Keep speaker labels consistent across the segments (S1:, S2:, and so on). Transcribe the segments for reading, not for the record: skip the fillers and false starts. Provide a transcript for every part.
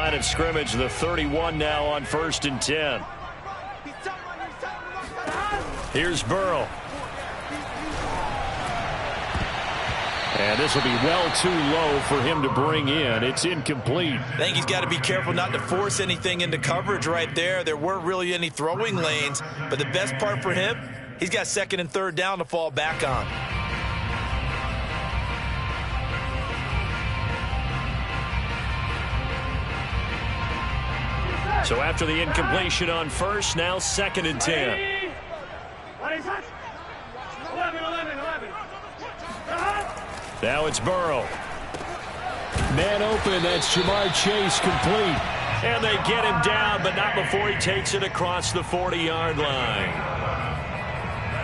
S1: line of scrimmage. The 31 now on 1st and 10. Here's Burrow. And this will be well too low for him to bring in. It's incomplete.
S2: I think he's got to be careful not to force anything into coverage right there. There weren't really any throwing lanes, but the best part for him, he's got 2nd and 3rd down to fall back on.
S1: So after the incompletion on 1st, now 2nd and 10. Now it's Burrow.
S3: Man open, that's Ja'Marr Chase, complete.
S1: And they get him down, but not before he takes it across the 40-yard line.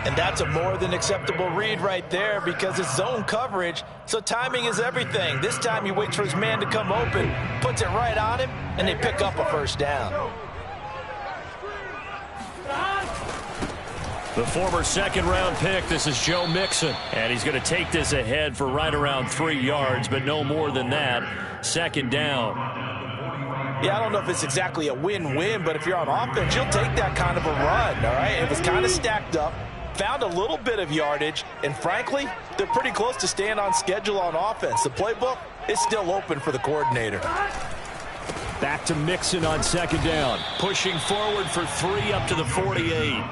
S2: And that's a more than acceptable read right there because it's zone coverage, so timing is everything. This time he waits for his man to come open, puts it right on him, and they pick up a 1st down.
S1: The former 2nd-round pick, this is Joe Mixon. And he's going to take this ahead for right around 3 yards, but no more than that. 2nd down.
S2: Yeah, I don't know if it's exactly a win-win, but if you're on offense, you'll take that kind of a run, all right? It was kind of stacked up, found a little bit of yardage, and frankly, they're pretty close to staying on schedule on offense. The playbook is still open for the coordinator.
S3: Back to Mixon on 2nd down.
S1: Pushing forward for 3 up to the 48.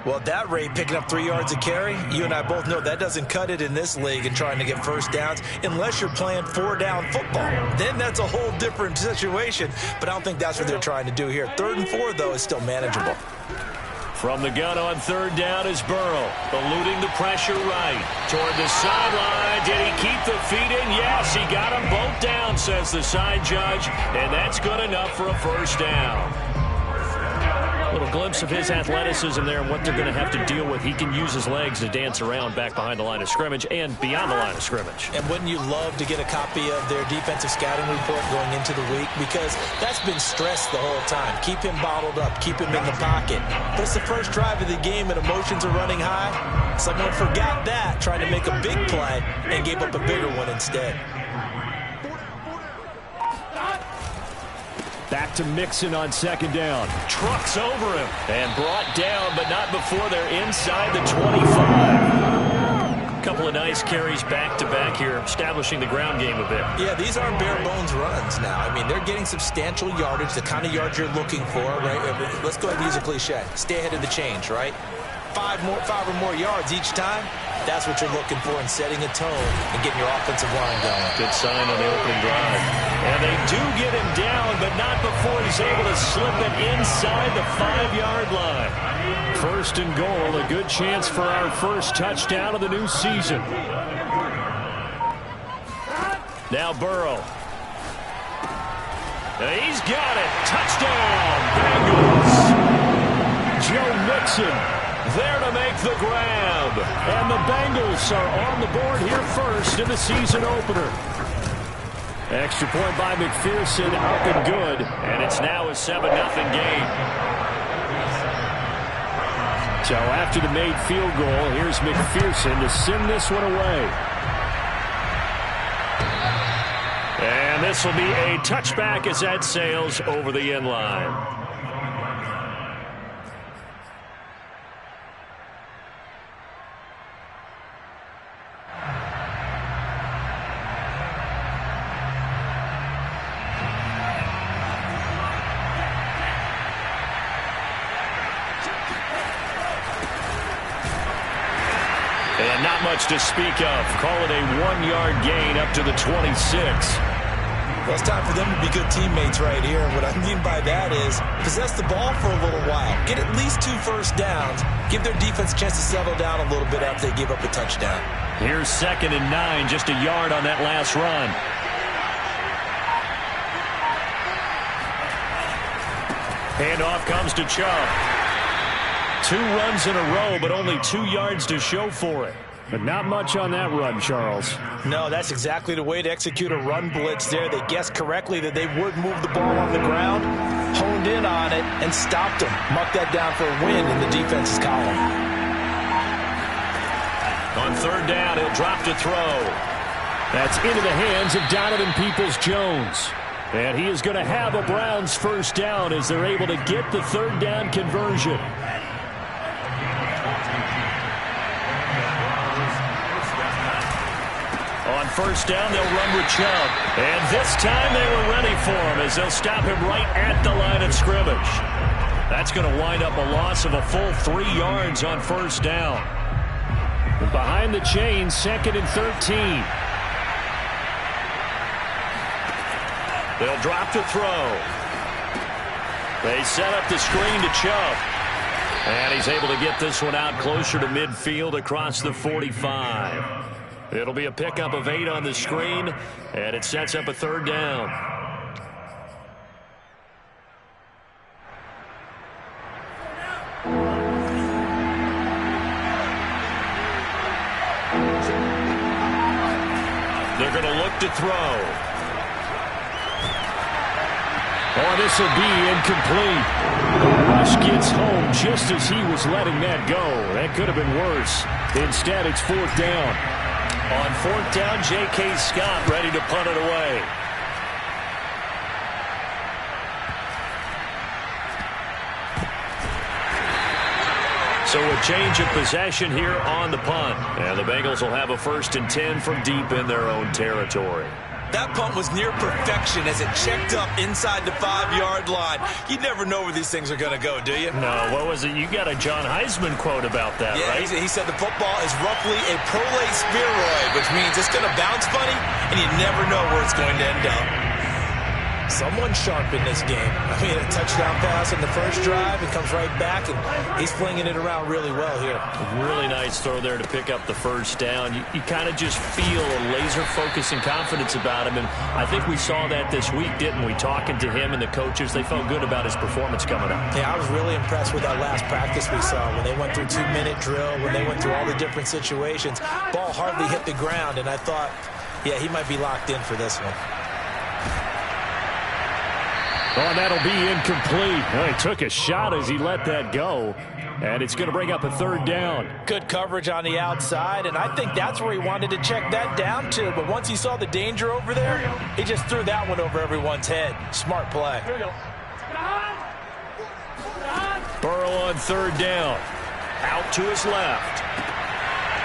S2: Well, at that rate, picking up 3 yards a carry, you and I both know that doesn't cut it in this league and trying to get 1st downs unless you're playing 4-down football. Then that's a whole different situation, but I don't think that's what they're trying to do here. 3rd and 4, though, is still manageable.
S1: From the gun on 3rd down is Burrow, eluding the pressure right. Toward the sideline, did he keep the feet in? Yes, he got them both down, says the side judge, and that's good enough for a 1st down. A little glimpse of his athleticism there and what they're going to have to deal with. He can use his legs to dance around back behind the line of scrimmage and beyond the line of scrimmage.
S2: And wouldn't you love to get a copy of their defensive scouting report going into the week? Because that's been stressed the whole time. Keep him bottled up. Keep him in the pocket. But it's the first drive of the game and emotions are running high. Someone forgot that, trying to make a big play, and gave up a bigger one instead.
S3: Back to Mixon on 2nd down.
S1: Trucks over him and brought down, but not before they're inside the 25. Couple of nice carries back-to-back here, establishing the ground game a bit.
S2: Yeah, these aren't bare-bones runs now. I mean, they're getting substantial yardage, the kind of yards you're looking for, right? Let's go ahead and use a cliche. Stay ahead of the change, right? 5 or more yards each time. That's what you're looking for in setting a tone and getting your offensive line going.
S1: Good sign on the opening drive. And they do get him down, but not before he's able to slip it inside the 5-yard line. 1st and goal, a good chance for our first touchdown of the new season. Now Burrow. He's got it. Touchdown, Bengals. Joe Mixon there to make the grab. And the Bengals are on the board here first in the season opener. Extra point by McPherson, up and good. And it's now a 7-0 game. So after the made field goal, here's McPherson to send this one away. And this will be a touchback as that sails over the end line. And not much to speak of. Call it a 1-yard gain up to the 26.
S2: Well, it's time for them to be good teammates right here. And what I mean by that is possess the ball for a little while. Get at least 2 first downs. Give their defense a chance to settle down a little bit after they give up a touchdown.
S1: Here's 2nd and 9, just a yard on that last run. Handoff comes to Chubb. 2 runs in a row, but only 2 yards to show for it.
S3: But not much on that run, Charles.
S2: No, that's exactly the way to execute a run blitz there. They guessed correctly that they would move the ball on the ground, honed in on it, and stopped them. Mark that down for a win in the defense's column.
S1: On 3rd down, he'll drop to throw.
S3: That's into the hands of Donovan Peoples-Jones. And he is going to have a Browns first down as they're able to get the third down conversion. On first down, they'll run with Chubb. And this time they were ready for him as they'll stop him right at the line of scrimmage. That's going to wind up a loss of a full 3 yards on first down. And behind the chain, 2nd and 13.
S1: They'll drop to throw. They set up the screen to Chubb. And he's able to get this one out closer to midfield across the 45. It'll be a pickup of 8 on the screen, and it sets up a third down. They're going to look to throw.
S3: Oh, this will be incomplete. The rush gets home just as he was letting that go. That could have been worse. Instead, it's 4th down.
S1: On 4th down, J.K. Scott ready to punt it away. So a change of possession here on the punt. And the Bengals will have a 1st and 10 from deep in their own territory.
S2: That punt was near perfection as it checked up inside the 5-yard line. You never know where these things are going to go, do you?
S1: No, what was it? You got a John Heisman quote about that,
S2: right?
S1: Yeah,
S2: he said the football is roughly a prolate spheroid, which means it's going to bounce funny, and you never know where it's going to end up. Someone sharp in this game. I mean, a touchdown pass in the first drive, it comes right back, and he's flinging it around really well here.
S1: Really nice throw there to pick up the first down. You kind of just feel a laser focus and confidence about him, and I think we saw that this week, didn't we? Talking to him and the coaches, they felt good about his performance coming up.
S2: Yeah, I was really impressed with that last practice we saw when they went through 2-minute drill, when they went through all the different situations. Ball hardly hit the ground, and I thought, yeah, he might be locked in for this one.
S3: Oh, that'll be incomplete. Well, he took a shot as he let that go. And it's going to bring up a 3rd down.
S2: Good coverage on the outside, and I think that's where he wanted to check that down to. But once he saw the danger over there, he just threw that one over everyone's head. Smart play.
S1: Burrow on 3rd down. Out to his left.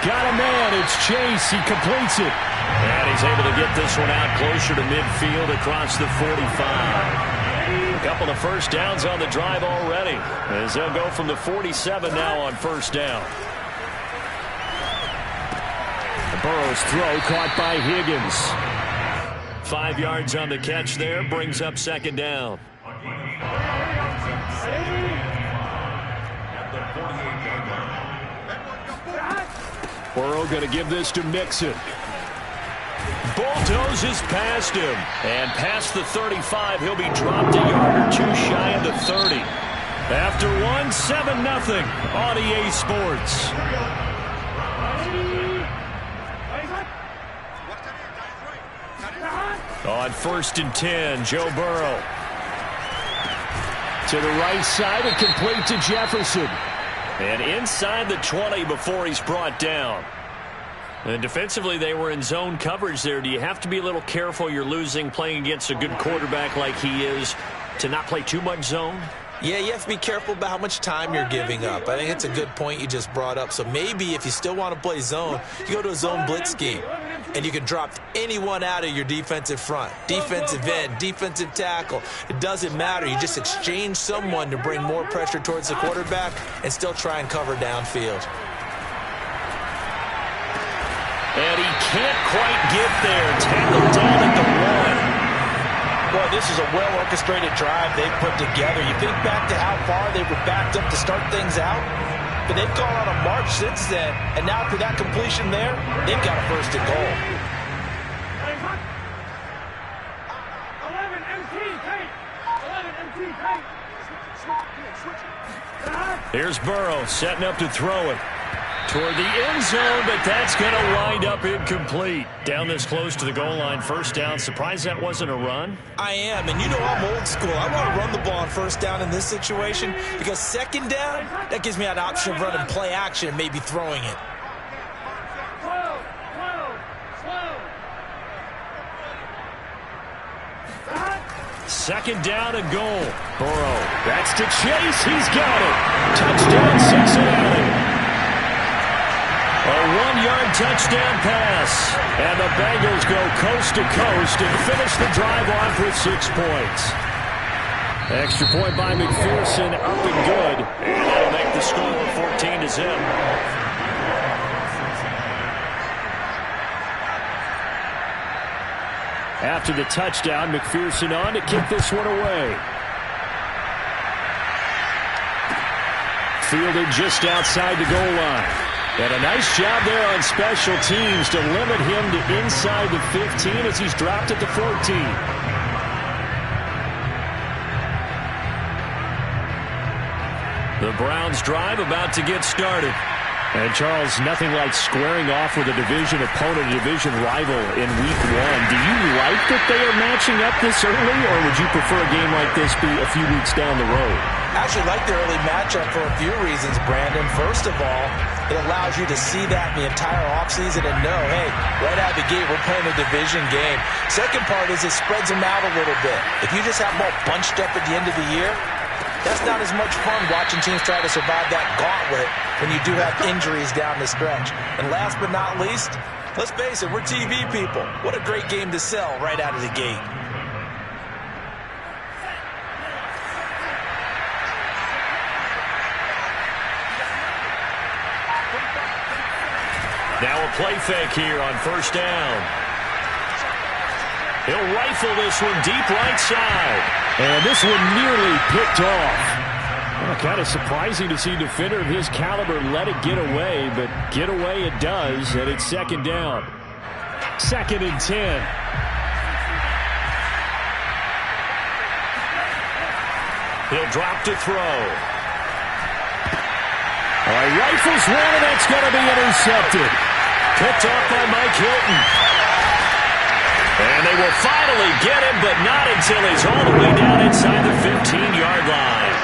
S3: Got a man. It's Chase. He completes it.
S1: And he's able to get this one out closer to midfield across the 45. A couple of first downs on the drive already, as they'll go from the 47 now on first down.
S3: Burrow's throw caught by Higgins.
S1: 5 yards on the catch there, brings up 2nd down.
S3: Burrow going to give this to Mixon.
S1: Bulldozes past him. And past the 35, he'll be dropped a yard or 2 shy of the 30. After 7-0 on EA Sports. On 1st and 10, Joe Burrow.
S3: To the right side and complete to Jefferson.
S1: And inside the 20 before he's brought down. And defensively, they were in zone coverage there. Do you have to be a little careful you're losing playing against a good quarterback like he is to not play too much zone?
S2: Yeah, you have to be careful about how much time you're giving up. I think it's a good point you just brought up. So maybe if you still want to play zone, you go to a zone blitz scheme. And you can drop anyone out of your defensive front. Defensive end, defensive tackle. It doesn't matter. You just exchange someone to bring more pressure towards the quarterback and still try and cover downfield.
S1: And he can't quite get there. Tackled down at the 1.
S2: Boy, this is a well-orchestrated drive they've put together. You think back to how far they were backed up to start things out, but they've gone on a march since then, and now for that completion there, they've got a 1st and goal.
S1: Here's Burrow setting up to throw it toward the end zone, but that's going to wind up incomplete. Down this close to the goal line, 1st down. Surprised that wasn't a run?
S2: I am, and you know I'm old school. I want to run the ball on 1st down in this situation because 2nd down, that gives me an option of running play action and maybe throwing it.
S3: Second down and goal. Burrow, that's to Chase. He's got it. Touchdown, Cincinnati. A 1-yard touchdown pass. And the Bengals go coast to coast and finish the drive off with 6 points. Extra point by McPherson, up and good. And that'll make the score 14-0. After the touchdown, McPherson on to kick this one away. Fielded just outside the goal line. And a nice job there on special teams to limit him to inside the 15 as he's dropped at the 14. The Browns drive about to get started. And, Charles, nothing like squaring off with a division opponent, a division rival in Week 1. Do you like that they are matching up this early, or would you prefer a game like this be a few weeks down the road?
S2: I actually like the early matchup for a few reasons, Brandon. First of all, it allows you to see that in the entire offseason and know, hey, right out of the gate, we're playing a division game. Second part is it spreads them out a little bit. If you just have them all bunched up at the end of the year, that's not as much fun watching teams try to survive that gauntlet when you do have injuries down the stretch. And last but not least, let's face it, we're TV people. What a great game to sell right out of the gate.
S3: Now a play fake here on first down. He'll rifle this one deep right side. And this one nearly picked off. Well, kind of surprising to see a defender of his caliber let it get away, but get away it does, and it's second down. 2nd and 10. He'll drop to throw. All right, rifles one, and that's going to be intercepted. Picked off by Mike Hilton. And they will finally get him, but not until he's all the way down inside the 15-yard line.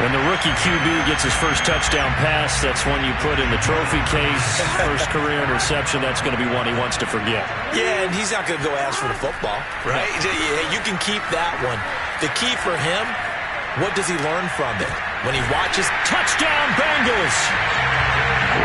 S3: When the rookie QB gets his first touchdown pass, that's one you put in the trophy case. First career interception, that's going to be one he wants to forget.
S2: Yeah, and he's not going to go ask for the football, right? You can keep that one. The key for him, what does he learn from it? When he watches,
S3: touchdown Bengals!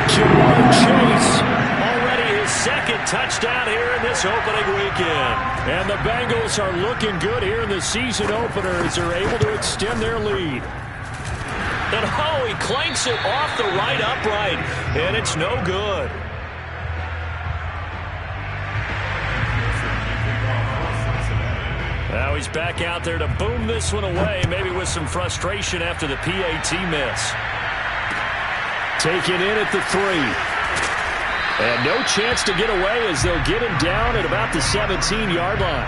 S3: Jamar Chase, already his second touchdown here in this opening weekend. And the Bengals are looking good here in the season opener as they're able to extend their lead. And oh, he clanks it off the right upright, and it's no good. Now he's back out there to boom this one away, maybe with some frustration after the PAT miss. Taken in at the 3. And no chance to get away as they'll get him down at about the 17-yard line.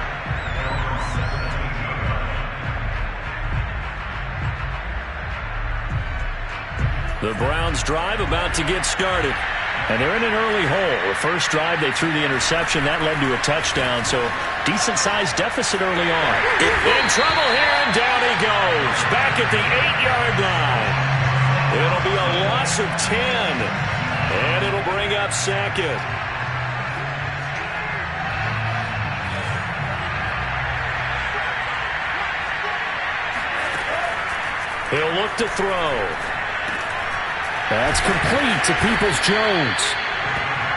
S3: The Browns drive about to get started. And they're in an early hole. The first drive, they threw the interception. That led to a touchdown, so decent-sized deficit early on. In trouble here, and down he goes. Back at the 8-yard line. It'll be a loss of 10. And it'll bring up second. He'll look to throw. That's complete to Peoples-Jones.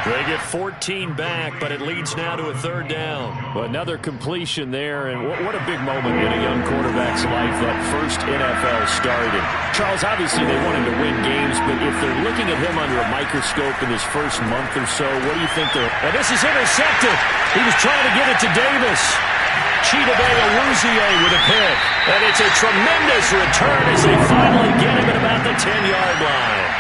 S3: They get 14 back, but it leads now to a third down. Well, another completion there, and what a big moment in a young quarterback's life, that first NFL started. Charles, obviously they want him to win games, but if they're looking at him under a microscope in his first month or so, what do you think they're... And this is intercepted. He was trying to get it to Davis. Chidobe Awuzie with a pick. And it's a tremendous return as they finally get him at about the 10-yard line.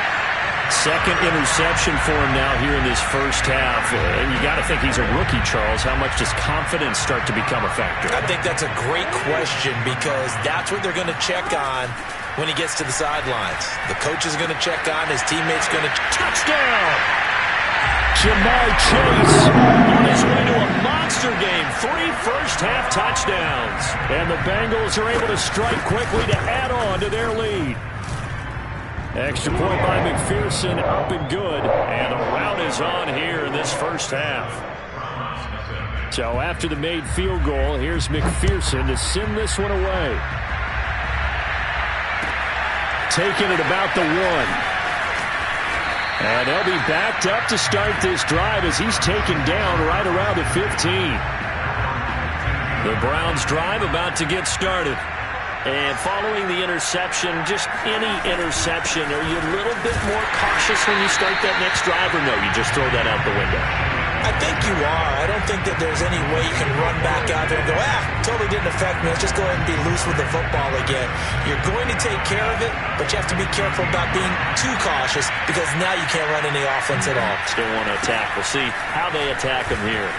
S3: Second interception for him now here in this first half. And you got to think he's a rookie, Charles. How much does confidence start to become a factor?
S2: I think that's a great question because that's what they're going to check on when he gets to the sidelines. The coach is going to check on, his teammates going to...
S3: Touchdown! Jamar Chase on his way to a monster game. 3 first-half touchdowns. And the Bengals are able to strike quickly to add on to their lead. Extra point by McPherson, up and good. And the rout is on here in this first half. So after the made field goal, here's McPherson to send this one away. Taking it about the 1. And they'll be backed up to start this drive as he's taken down right around the 15. The Browns drive about to get started. And following the interception, just any interception, are you a little bit more cautious when you start that next drive, or no, you just throw that out the window?
S2: I think you are. I don't think that there's any way you can run back out there and go, totally didn't affect me. Let's just go ahead and be loose with the football again. You're going to take care of it, but you have to be careful about being too cautious because now you can't run any offense at all.
S3: Still want to attack. We'll see how they attack him here.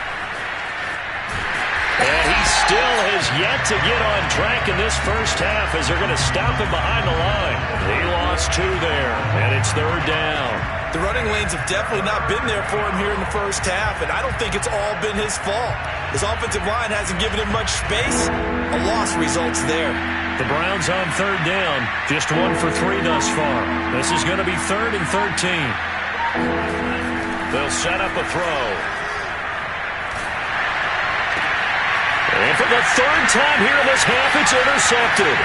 S3: And he still has yet to get on track in this first half as they're going to stop him behind the line. He lost 2 there, and it's 3rd down.
S2: The running lanes have definitely not been there for him here in the first half, and I don't think it's all been his fault. His offensive line hasn't given him much space. A loss results there.
S3: The Browns on 3rd down, just 1 for 3 thus far. This is going to be 3rd and 13. They'll set up a throw. And for the 3rd time here in this half, it's intercepted.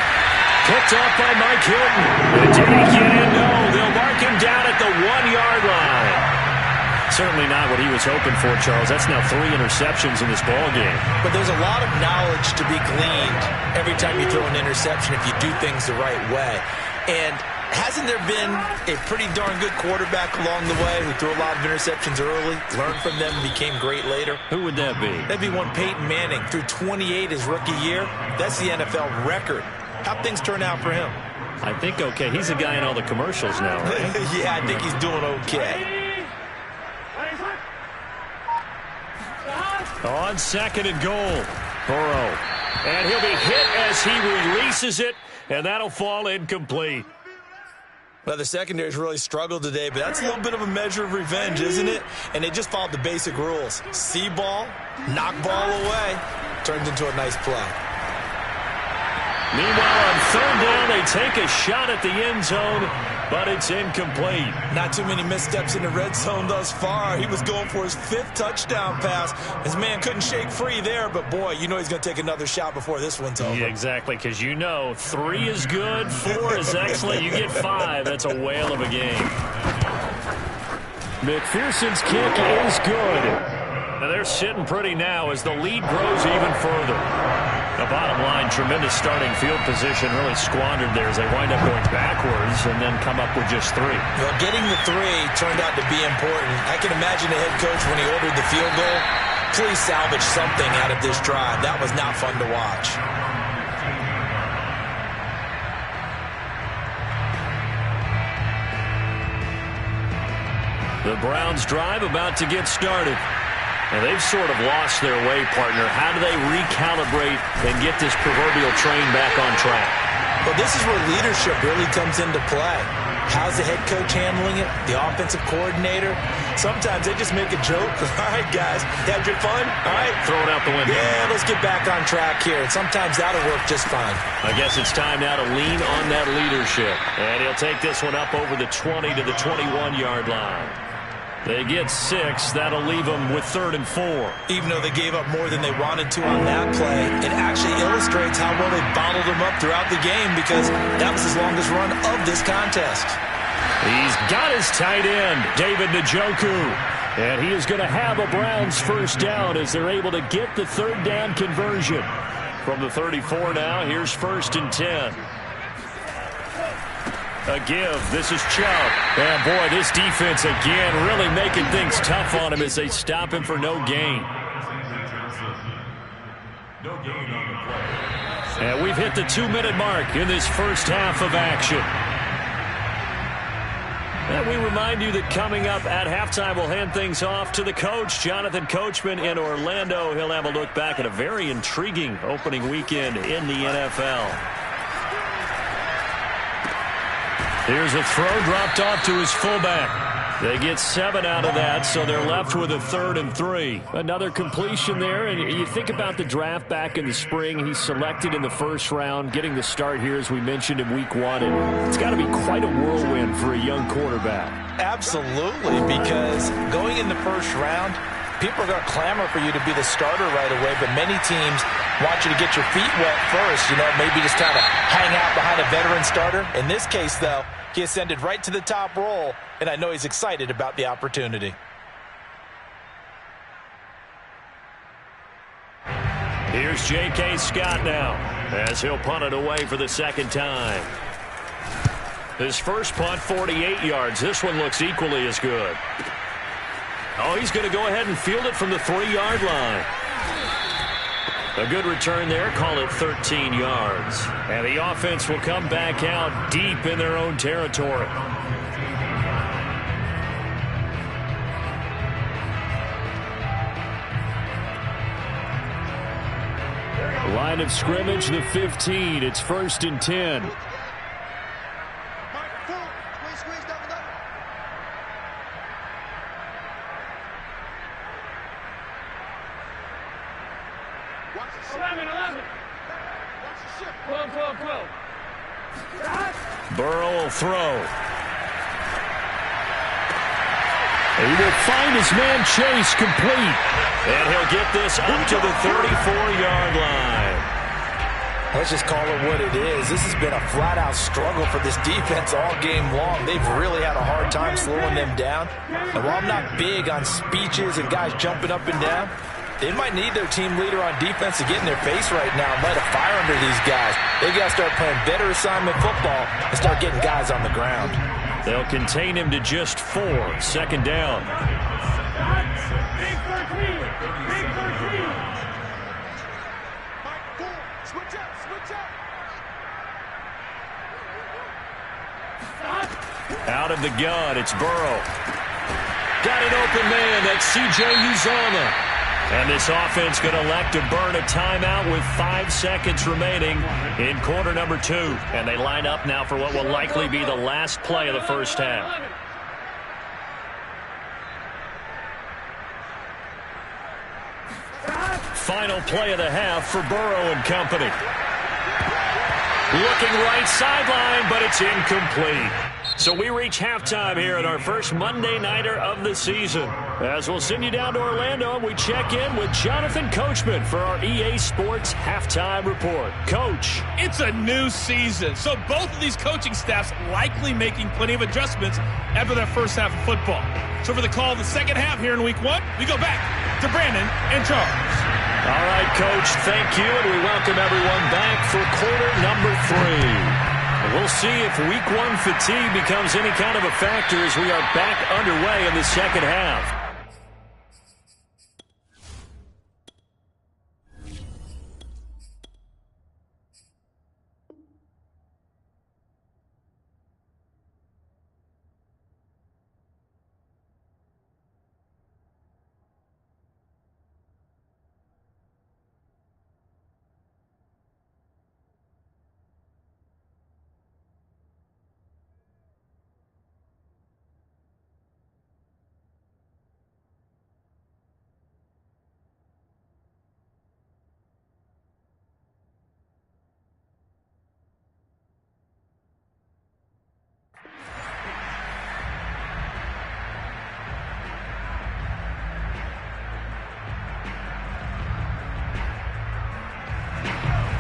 S3: Picked off by Mike Hilton. And did he get in? No, they'll mark him down at the 1-yard line. Certainly not what he was hoping for, Charles. That's now 3 interceptions in this ball game.
S2: But there's a lot of knowledge to be gleaned every time you throw an interception if you do things the right way. And hasn't there been a pretty darn good quarterback along the way who threw a lot of interceptions early, learned from them, and became great later?
S3: Who would that be?
S2: That'd be one Peyton Manning. Threw 28 his rookie year. That's the NFL record. How'd things turn out for him?
S3: I think okay. He's a guy in all the commercials now, right?
S2: Yeah, I think he's doing okay.
S3: On 2nd and goal, Burrow. And he'll be hit as he releases it, and that'll fall incomplete.
S2: Well, the secondary's really struggled today, but that's a little bit of a measure of revenge, isn't it? And they just followed the basic rules. See ball, knock ball away, turns into a nice play.
S3: Meanwhile, on 3rd down, they take a shot at the end zone, but it's incomplete.
S2: Not too many missteps in the red zone thus far. He was going for his 5th touchdown pass. His man couldn't shake free there, but boy, you know he's going to take another shot before this one's over.
S3: Yeah, exactly, because you know 3 is good, 4 is excellent. You get 5. That's a whale of a game. McPherson's kick is good. Now they're sitting pretty now as the lead grows even further. The bottom line, tremendous starting field position, really squandered there as they wind up going backwards and then come up with just 3.
S2: Well, getting the 3 turned out to be important. I can imagine the head coach when he ordered the field goal, please salvage something out of this drive. That was not fun to watch.
S3: The Browns drive about to get started. And they've sort of lost their way, partner. How do they recalibrate and get this proverbial train back on track?
S2: Well, this is where leadership really comes into play. How's the head coach handling it? The offensive coordinator? Sometimes they just make a joke. All right, guys, had your fun? All right.
S3: Throw it out the window.
S2: Yeah, let's get back on track here. And sometimes that'll work just fine.
S3: I guess it's time now to lean on that leadership. And he'll take this one up over the 20 to the 21-yard line. They get 6. That'll leave them with 3rd and 4.
S2: Even though they gave up more than they wanted to on that play, it actually illustrates how well they bottled them up throughout the game because that was his longest run of this contest.
S3: He's got his tight end, David Njoku. And he is going to have a Browns 1st down as they're able to get the 3rd down conversion. From the 34 now, here's 1st and 10. A give. This is Chubb. And boy, this defense again really making things tough on him as they stop him for no gain. And we've hit the 2-minute mark in this first half of action. And we remind you that coming up at halftime, we'll hand things off to the coach, Jonathan Coachman in Orlando. He'll have a look back at a very intriguing opening weekend in the NFL. Here's a throw dropped off to his fullback. They get 7 out of that, so they're left with a 3rd and 3. Another completion there, and you think about the draft back in the spring. He's selected in the 1st round, getting the start here, as we mentioned, in week 1. And it's got to be quite a whirlwind for a young quarterback.
S2: Absolutely, because going in the 1st round, people are going to clamor for you to be the starter right away, but many teams want you to get your feet wet first, maybe just kind of hang out behind a veteran starter. In this case, though, he ascended right to the top role, and I know he's excited about the opportunity.
S1: Here's J.K. Scott now, as he'll punt it away for the second time. His first punt, 48 yards. This one looks equally as good. Oh, he's going to go ahead and field it from the 3-yard line. A good return there. Call it 13 yards. And the offense will come back out deep in their own territory. Line of scrimmage, the 15. It's 1st and 10. Burrow will throw. He will find his man Chase complete. And he'll get this up to the 34-yard line.
S2: Let's just call it what it is. This has been a flat-out struggle for this defense all game long. They've really had a hard time slowing them down. And while I'm not big on speeches and guys jumping up and down, they might need their team leader on defense to get in their face right now and light a fire under these guys. They've got to start playing better assignment football and start getting guys on the ground.
S1: They'll contain him to just 4. 2nd down. Out of the gun, it's Burrow. Got an open man. That's C.J. Uzomah. And this offense going to elect to burn a timeout with 5 seconds remaining in quarter number 2. And they line up now for what will likely be the last play of the first half. Final play of the half for Burrow and company. Looking right sideline, but it's incomplete. So we reach halftime here at our first Monday Nighter of the season. As we'll send you down to Orlando, and we check in with Jonathan Coachman for our EA Sports Halftime Report. Coach.
S4: It's a new season, so both of these coaching staffs likely making plenty of adjustments after that first half of football. So for the call of the second half here in Week 1, we go back to Brandon and Charles.
S1: All right, Coach, thank you, and we welcome everyone back for quarter number 3. We'll see if Week 1 fatigue becomes any kind of a factor as we are back underway in the second half.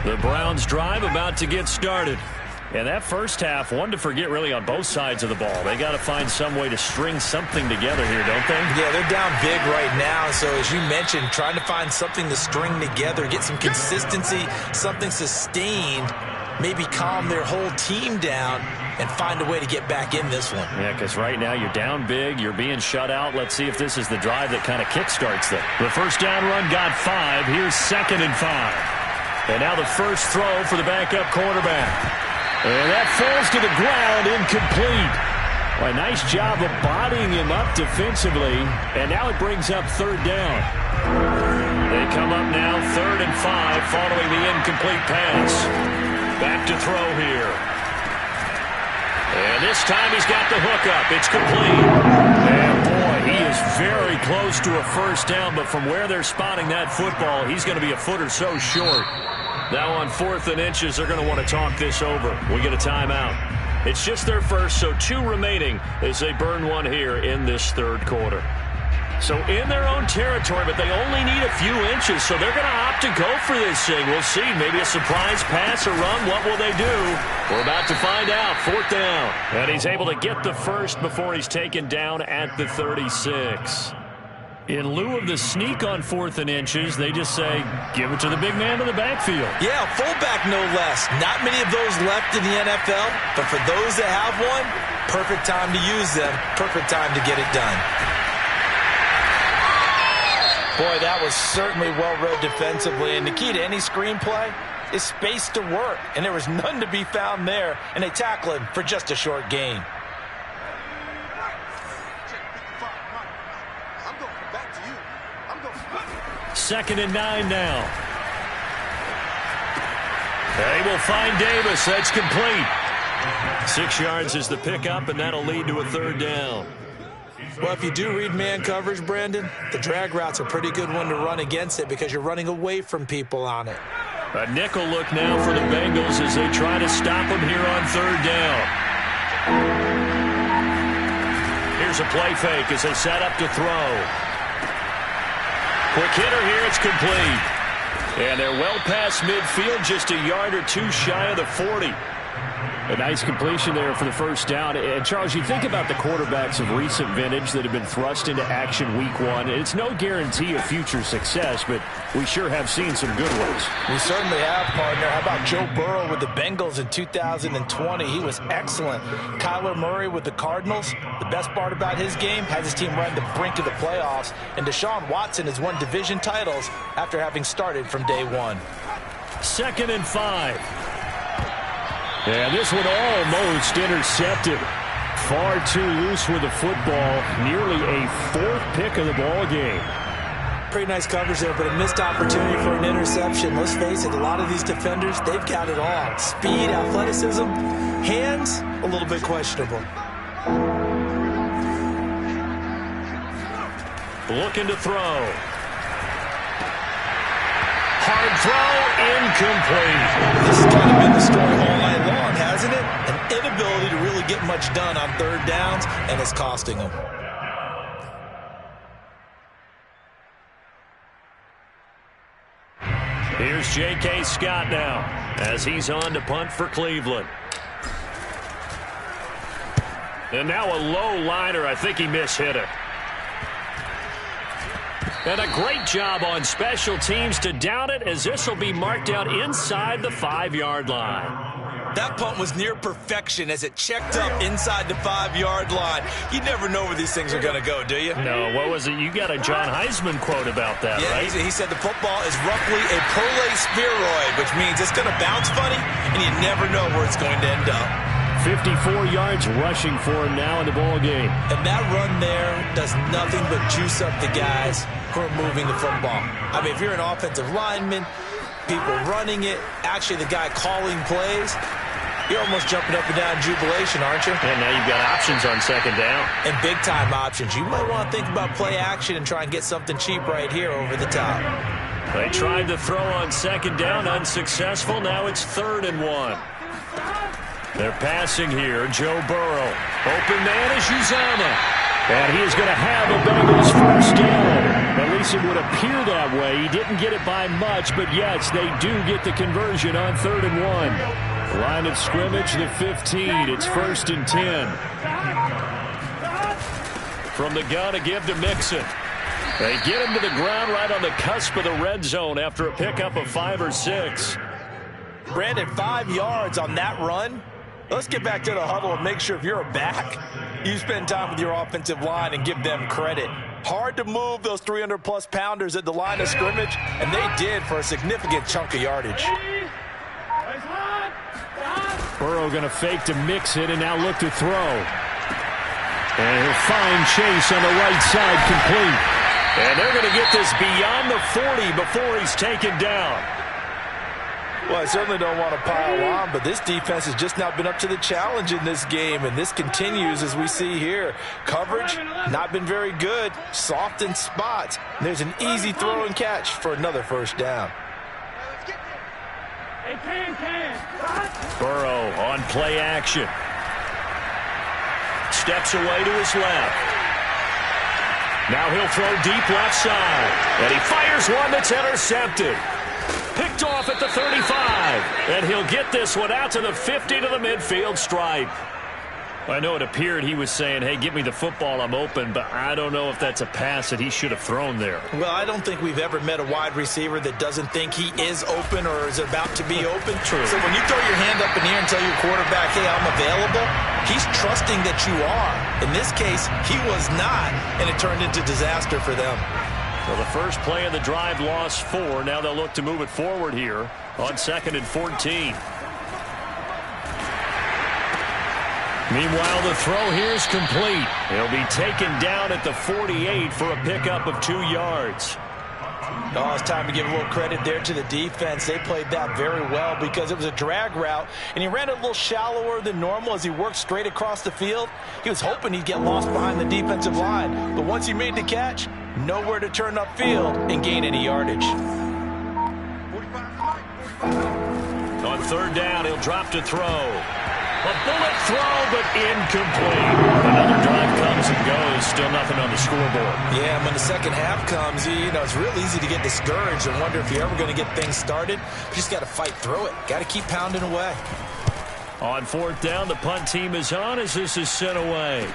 S1: The Browns drive about to get started. And that first half, one to forget really on both sides of the ball. They got to find some way to string something together here, don't they?
S2: Yeah, they're down big right now. So as you mentioned, trying to find something to string together, get some consistency, something sustained, maybe calm their whole team down and find a way to get back in this one.
S1: Yeah, because right now you're down big, you're being shut out. Let's see if this is the drive that kind of kickstarts them. The first down run got 5. Here's 2nd and 5. And now the first throw for the backup quarterback. And that falls to the ground, incomplete. Well, a nice job of bodying him up defensively. And now it brings up 3rd down. They come up now 3rd and 5 following the incomplete pass. Back to throw here. And this time he's got the hook up. It's complete. And boy, he is very close to a first down, but from where they're spotting that football, he's going to be a foot or so short. Now on 4th and inches, they're going to want to talk this over. We get a timeout. It's just their first, so 2 remaining as they burn one here in this 3rd quarter. So in their own territory, but they only need a few inches, so they're going to opt to go for this thing. We'll see. Maybe a surprise pass or run. What will they do? We're about to find out. 4th down. And he's able to get the first before he's taken down at the 36. In lieu of the sneak on 4th and inches, they just say, give it to the big man in the backfield.
S2: Yeah, fullback no less. Not many of those left in the NFL, but for those that have one, perfect time to use them, perfect time to get it done. Boy, that was certainly well-read defensively, and the key to any screenplay is space to work, and there was none to be found there, and they tackle him for just a short gain.
S1: Second and 9 now. They will find Davis. That's complete. 6 yards is the pickup, and that'll lead to a 3rd down.
S2: Well, if you do read man coverage, Brandon, the drag route's a pretty good one to run against it because you're running away from people on it.
S1: A nickel look now for the Bengals as they try to stop him here on 3rd down. Here's a play fake as they set up to throw. Quick hitter here, it's complete. And they're well past midfield, just a yard or two shy of the 40.
S3: A nice completion there for the first down. And, Charles, you think about the quarterbacks of recent vintage that have been thrust into action week 1. It's no guarantee of future success, but we sure have seen some good ones.
S2: We certainly have, partner. How about Joe Burrow with the Bengals in 2020? He was excellent. Kyler Murray with the Cardinals. The best part about his game has his team right at the brink of the playoffs. And Deshaun Watson has won division titles after having started from day 1.
S1: 2nd and 5.
S3: And this one almost intercepted. Far too loose with the football. Nearly a 4th pick of the ball game.
S2: Pretty nice coverage there, but a missed opportunity for an interception. Let's face it, a lot of these defenders, they've got it all. Speed, athleticism, hands, a little bit questionable.
S1: Looking to throw. Hard throw, incomplete.
S2: This has kind of been the story all night long, hasn't it? An inability to really get much done on 3rd downs, and it's costing them.
S1: Here's J.K. Scott now as he's on to punt for Cleveland. And now a low liner. I think he mishit it. And a great job on special teams to down it as this will be marked out inside the 5-yard line.
S2: That punt was near perfection as it checked up inside the 5-yard line. You never know where these things are going to go, do you?
S1: No, what was it? You got a John Heisman quote about that,
S2: yeah,
S1: right?
S2: He said the football is roughly a prolate spheroid, which means it's going to bounce funny, and you never know where it's going to end up.
S3: 54 yards rushing for him now in the ball game.
S2: And that run there does nothing but juice up the guys who are moving the football. I mean, if you're an offensive lineman, people running it, actually the guy calling plays, you're almost jumping up and down in jubilation, aren't you?
S1: And now you've got options on 2nd down.
S2: And big-time options. You might want to think about play action and try and get something cheap right here over the top.
S1: They tried to throw on 2nd down, unsuccessful. Now it's 3rd and 1. They're passing here. Joe Burrow. Open man is Uzomah.
S3: And he is going to have a Bengals first down. At least it would appear that way. He didn't get it by much, but yes, they do get the conversion on 3rd and 1. Line of scrimmage, the 15. It's 1st and 10.
S1: From the gun, a give to Mixon. They get him to the ground right on the cusp of the red zone after a pickup of 5 or 6.
S2: Brandon, 5 yards on that run. Let's get back to the huddle and make sure if you're a back, you spend time with your offensive line and give them credit. Hard to move those 300-plus pounders at the line of scrimmage, and they did for a significant chunk of yardage.
S3: Burrow going to fake to mix it and now look to throw. And he'll find Chase on the right side complete.
S1: And they're going to get this beyond the 40 before he's taken down.
S2: Well, I certainly don't want to pile on, but this defense has just not been up to the challenge in this game, and this continues as we see here. Coverage, not been very good, soft in spots. There's an easy throw and catch for another first down.
S1: Burrow on play action. Steps away to his left. Now he'll throw deep left side. And he fires one that's intercepted. Picked off at the 35. And he'll get this one out to the 50 to the midfield stripe. I know it appeared he was saying, hey, give me the football, I'm open, but I don't know if that's a pass that he should have thrown there.
S2: Well, I don't think we've ever met a wide receiver that doesn't think he is open or is about to be open.
S1: True.
S2: So when you throw your hand up in the air and tell your quarterback, hey, I'm available, he's trusting that you are. In this case, he was not, and it turned into disaster for them.
S1: Well, the first play of the drive lost 4. Now they'll look to move it forward here on 2nd and 14. Meanwhile, the throw here is complete. He'll be taken down at the 48 for a pickup of 2 yards.
S2: Oh, it's time to give a little credit there to the defense. They played that very well because it was a drag route, and he ran it a little shallower than normal as he worked straight across the field. He was hoping he'd get lost behind the defensive line, but once he made the catch, nowhere to turn upfield and gain any yardage.
S1: On 3rd down, he'll drop to throw. A bullet throw, but incomplete. Another drive comes and goes. Still nothing on the scoreboard.
S2: Yeah, and when the second half comes, it's real easy to get discouraged and wonder if you're ever going to get things started. You just got to fight through it. Got to keep pounding away.
S1: On 4th down, the punt team is on as this is sent away.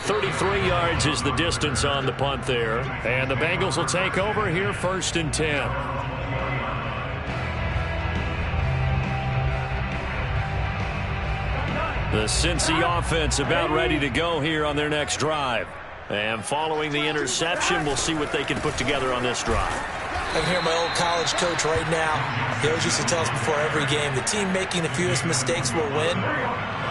S1: 33 yards is the distance on the punt there. And the Bengals will take over here 1st and 10. The Cincy offense about ready to go here on their next drive. And following the interception, we'll see what they can put together on this drive.
S2: I can hear my old college coach right now. He always used to tell us before every game, the team making the fewest mistakes will win.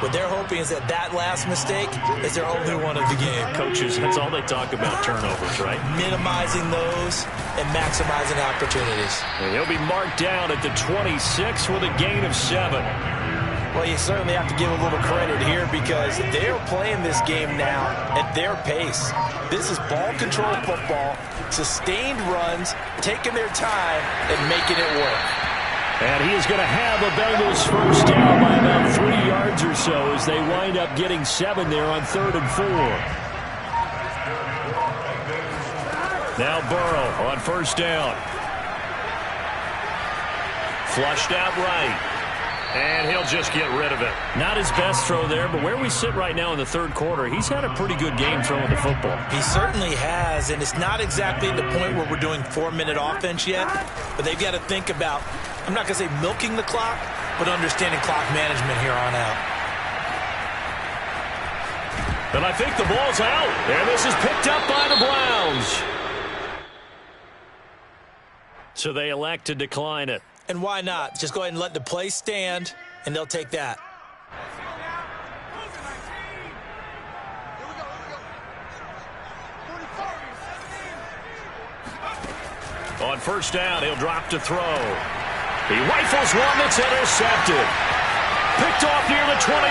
S2: What they're hoping is that last mistake is their only one of the game.
S1: Coaches, that's all they talk about, turnovers, right?
S2: Minimizing those and maximizing opportunities.
S1: And he'll be marked down at the 26 with a gain of 7.
S2: Well, you certainly have to give a little credit here because they're playing this game now at their pace. This is ball control football, sustained runs, taking their time, and making it work.
S1: And he is going to have a Bengals first down by about 3 yards or so as they wind up getting 7 there on 3rd and 4. Now Burrow on 1st down. Flushed out right. And he'll just get rid of it. Not his best throw there, but where we sit right now in the 3rd quarter, he's had a pretty good game throwing the football.
S2: He certainly has, and it's not exactly at the point where we're doing 4-minute offense yet, but they've got to think about, I'm not going to say milking the clock, but understanding clock management here on out.
S1: And I think the ball's out, and this is picked up by the Browns. So they elect to decline it.
S2: And why not? Just go ahead and let the play stand, and they'll take that.
S1: On 1st down, he'll drop to throw. He rifles one that's intercepted. Picked off near the 29.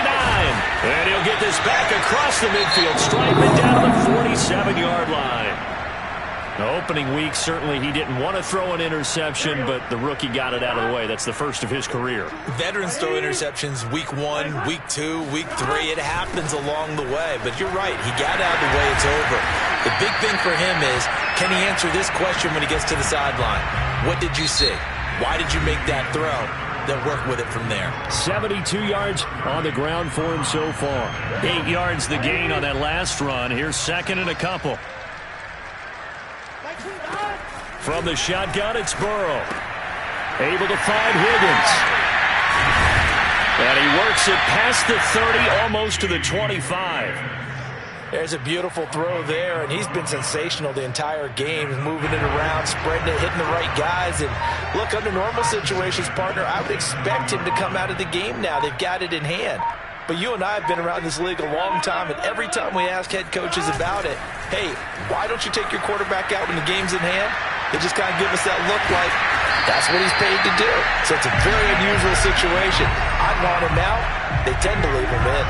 S1: And he'll get this back across the midfield stripe and down to the 47-yard line. Now, opening week, certainly he didn't want to throw an interception, but the rookie got it out of the way. That's the first of his career.
S2: Veterans throw interceptions week 1, week 2, week 3. It happens along the way. But you're right. He got out of the way. It's over. The big thing for him is, can he answer this question when he gets to the sideline? What did you see? Why did you make that throw? They'll work with it from there. 72
S1: yards on the ground for him so far. 8 yards the gain on that last run. Here's 2nd and a couple. From the shotgun, it's Burrow. Able to find Higgins. And he works it past the 30, almost to the 25.
S2: There's a beautiful throw there, and he's been sensational the entire game, moving it around, spreading it, hitting the right guys. And look, under normal situations, partner, I would expect him to come out of the game now. They've got it in hand. But you and I have been around this league a long time, and every time we ask head coaches about it, hey, why don't you take your quarterback out when the game's in hand? They just kind of give us that look like that's what he's paid to do. So it's a very unusual situation. I'd want him out. They tend to leave him in.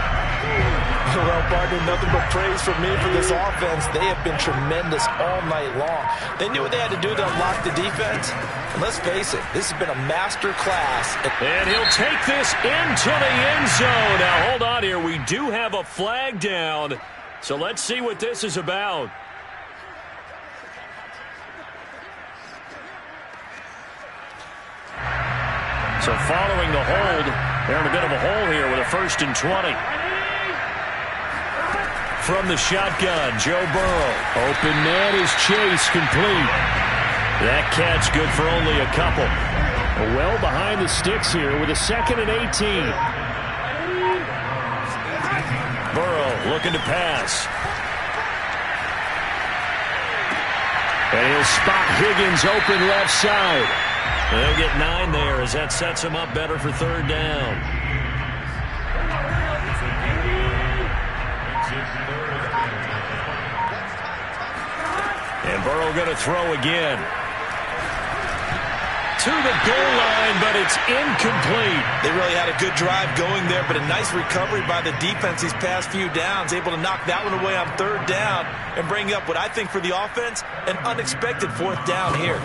S2: Well, partner, nothing but praise from me for this offense. They have been tremendous all night long. They knew what they had to do to unlock the defense. And let's face it, this has been a master class.
S1: And he'll take this into the end zone. Now, hold on here. We do have a flag down, so let's see what this is about. So following the hold, they're in a bit of a hole here with a 1st and 20. From the shotgun, Joe Burrow. Open man is Chase, complete. That catch good for only a couple. Well behind the sticks here with a 2nd and 18. Burrow looking to pass. And he'll spot Higgins open left side. They'll get 9 there as that sets him up better for 3rd down. And Burrow going to throw again. To the goal line, but it's incomplete.
S2: They really had a good drive going there, but a nice recovery by the defense these past few downs, able to knock that one away on 3rd down and bring up what I think for the offense, an unexpected 4th down here.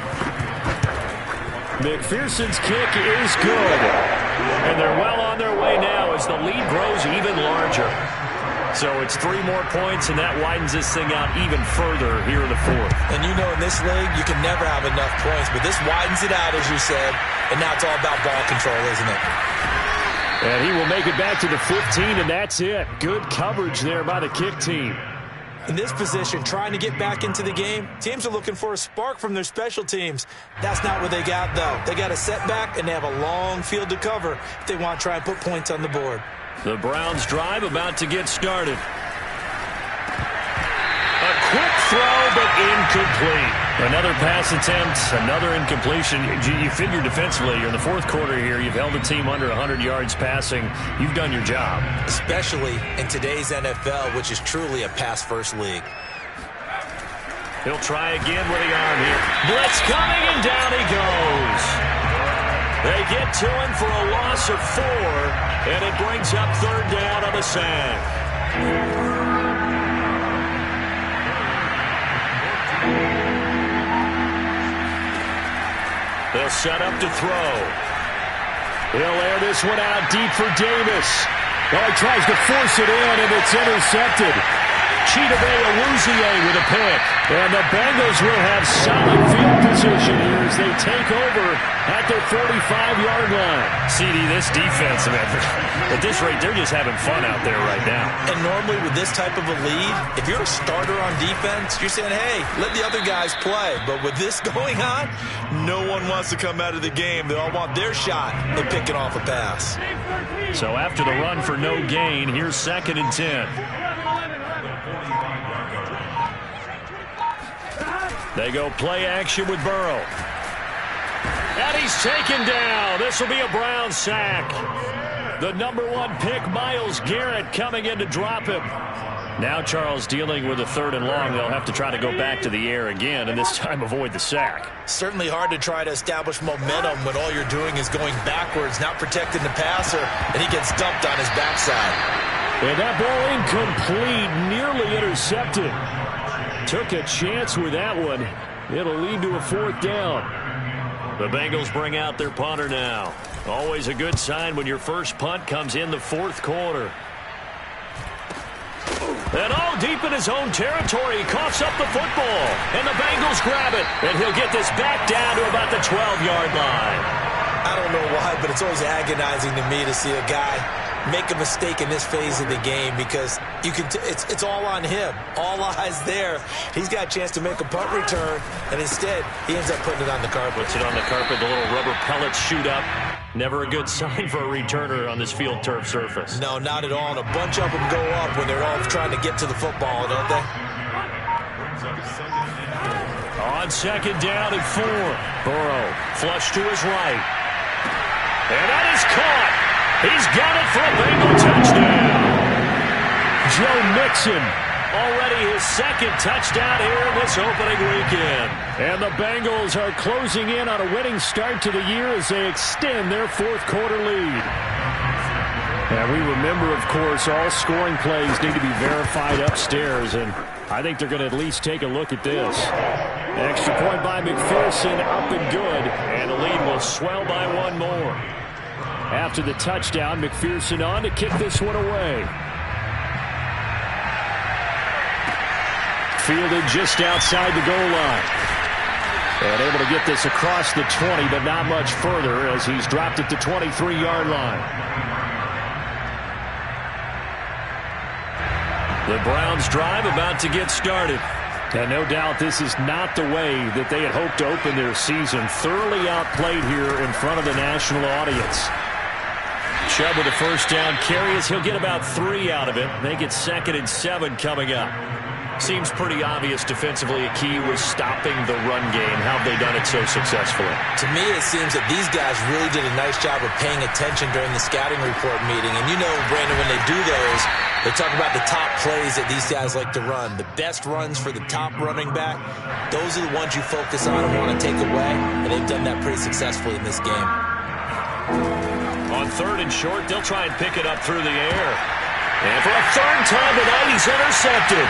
S1: McPherson's kick is good. And they're well on their way now as the lead grows even larger. So it's 3 more points, and that widens this thing out even further here in the 4th.
S2: And you know in this league, you can never have enough points, but this widens it out, as you said, and now it's all about ball control, isn't it?
S1: And he will make it back to the 15, and that's it. Good coverage there by the kick team.
S2: In this position, trying to get back into the game, teams are looking for a spark from their special teams. That's not what they got, though. They got a setback, and they have a long field to cover if they want to try and put points on the board.
S1: The Browns drive about to get started. A quick throw, but incomplete. Another pass attempt, another incompletion. You figure defensively, you're in the 4th quarter here. You've held a team under 100 yards passing. You've done your job.
S2: Especially in today's NFL, which is truly a pass-first league.
S1: He'll try again with the arm here. Blitz coming, and down he goes. They get to him for a loss of 4, and it brings up 3rd down on the sack. They'll set up to throw. He'll air this one out deep for Davis. Oh, he tries to force it in, and it's intercepted. Chidobe Awuzie with a pick. And the Bengals will have solid field position here as they take over at their 45-yard line. CD, this defense, at this rate, they're just having fun out there right now.
S2: And normally with this type of a lead, if you're a starter on defense, you're saying, hey, let the other guys play. But with this going on, no one wants to come out of the game. They all want their shot at picking off a pass.
S1: So after the run for no gain, here's 2nd and 10. They go play action with Burrow. And he's taken down. This will be a Brown sack. The #1 pick, Myles Garrett, coming in to drop him. Now Charles dealing with a 3rd and long. They'll have to try to go back to the air again, and this time avoid the sack.
S2: Certainly hard to try to establish momentum when all you're doing is going backwards, not protecting the passer, and he gets dumped on his backside.
S1: And that ball incomplete, nearly intercepted. Took a chance with that one. It'll lead to a 4th down. The Bengals bring out their punter now. Always a good sign when your first punt comes in the 4th quarter. And deep in his own territory, he coughs up the football. And the Bengals grab it. And he'll get this back down to about the 12-yard line.
S2: I don't know why, but it's always agonizing to me to see a guy make a mistake in this phase of the game because you can it's all on him. All eyes there. He's got a chance to make a punt return, and instead he ends up putting it on the carpet.
S1: Puts it on the carpet. The little rubber pellets shoot up. Never a good sign for a returner on this field turf surface.
S2: No, not at all. And a bunch of them go up when they're all trying to get to the football, don't they?
S1: On 2nd down and 4. Burrow flush to his right. And that is caught. He's got it for a Bengal touchdown. Joe Mixon, already his 2nd touchdown here in this opening weekend. And the Bengals are closing in on a winning start to the year as they extend their 4th quarter lead. And we remember, of course, all scoring plays need to be verified upstairs, and I think they're going to at least take a look at this. Extra point by McPherson, up and good, and the lead will swell by one more. After the touchdown, McPherson on to kick this one away.
S3: fielded just outside the goal line. And able to get this across the 20, but not much further as he's dropped at the 23-yard line. The Browns drive about to get started. And no doubt this is not the way that they had hoped to open their season. Thoroughly outplayed here in front of the national audience. Chubb with a first down carry as he'll get about 3 out of it. Make it 2nd and 7 coming up. Seems pretty obvious defensively a key was stopping the run game. How have they done it so successfully?
S2: To me, it seems that these guys really did a nice job of paying attention during the scouting report meeting. And you know, Brandon, when they do those, they talk about the top plays that these guys like to run. The best runs for the top running back, those are the ones you focus on and want to take away. And they've done that pretty successfully in this game.
S1: On 3rd and short, they'll try and pick it up through the air. And for a 3rd time tonight, he's intercepted.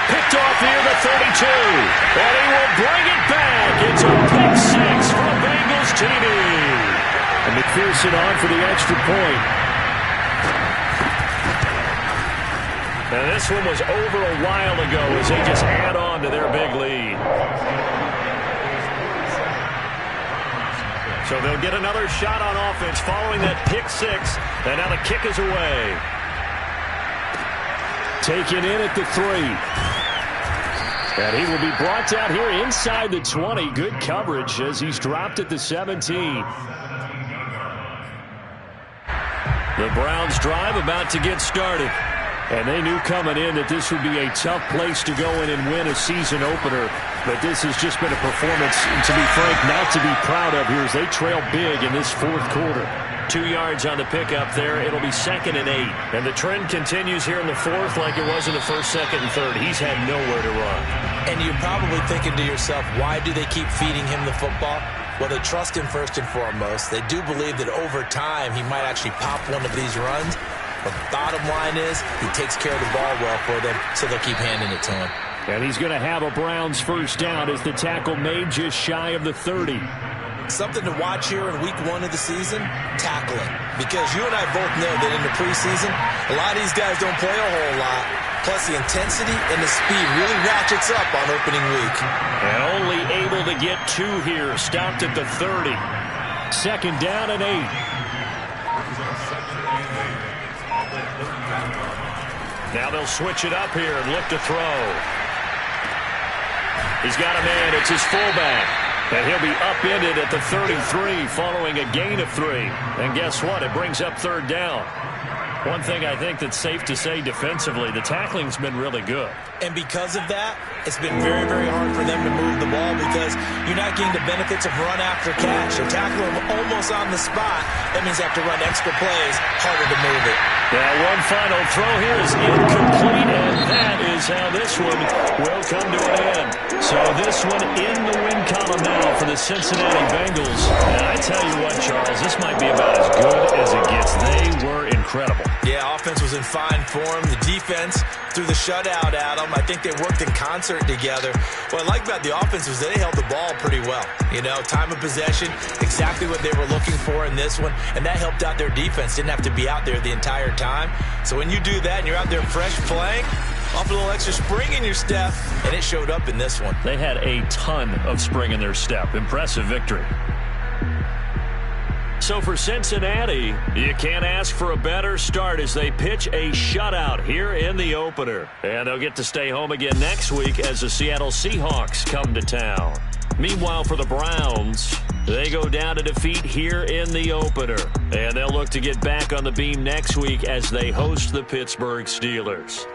S1: Picked off near the 32. And he will bring it back. It's a pick 6 for Bengals TD.
S3: And McPherson on for the extra point.
S1: And this one was over a while ago as they just add on to their big lead. So they'll get another shot on offense following that pick 6. And now the kick is away.
S3: Taken in at the 3. And he will be brought down here inside the 20. Good coverage as he's dropped at the 17.
S1: The Browns drive about to get started.
S3: And they knew coming in that this would be a tough place to go in and win a season opener. But this has just been a performance, to be frank, not to be proud of here as they trail big in this 4th quarter.
S1: 2 yards on the pickup there. It'll be 2nd and 8. And the trend continues here in the 4th like it was in the 1st, 2nd, and 3rd. He's had nowhere to run.
S2: And you're probably thinking to yourself, why do they keep feeding him the football? Well, they trust him first and foremost. They do believe that over time he might actually pop one of these runs. But the bottom line is he takes care of the ball well for them, so they'll keep handing it to him.
S3: And he's going to have a Browns first down as the tackle made just shy of the 30.
S2: Something to watch here in week 1 of the season, tackling. Because you and I both know that in the preseason, a lot of these guys don't play a whole lot. Plus the intensity and the speed really ratchets up on opening week.
S1: And only able to get 2 here, stopped at the 30.
S3: 2nd down and 8.
S1: Now they'll switch it up here and look to throw. He's got a man. It's his fullback. And he'll be upended at the 33 following a gain of 3. And guess what? It brings up 3rd down. One thing I think that's safe to say defensively, the tackling's been really good.
S2: And because of that, it's been very, very hard for them to move the ball because you're not getting the benefits of run after catch. So tackle them almost on the spot. That means they have to run extra plays, harder to move it.
S1: Now one final throw here is incomplete, and that is how this one will come to an end. So this one in the win column now for the Cincinnati Bengals. And I tell you what, Charles, this might be about as good as it gets. They were incredible.
S2: Yeah, offense was in fine form. The defense threw the shutout at them. I think they worked in concert together. What I like about the offense was they held the ball pretty well. You know, time of possession, exactly what they were looking for in this one. And that helped out their defense. Didn't have to be out there the entire time. So when you do that and you're out there fresh playing, off a little extra spring in your step, and it showed up in this one.
S1: They had a ton of spring in their step. Impressive victory. So for Cincinnati, you can't ask for a better start as they pitch a shutout here in the opener. And they'll get to stay home again next week as the Seattle Seahawks come to town. Meanwhile, for the Browns, they go down to defeat here in the opener. And they'll look to get back on the beam next week as they host the Pittsburgh Steelers.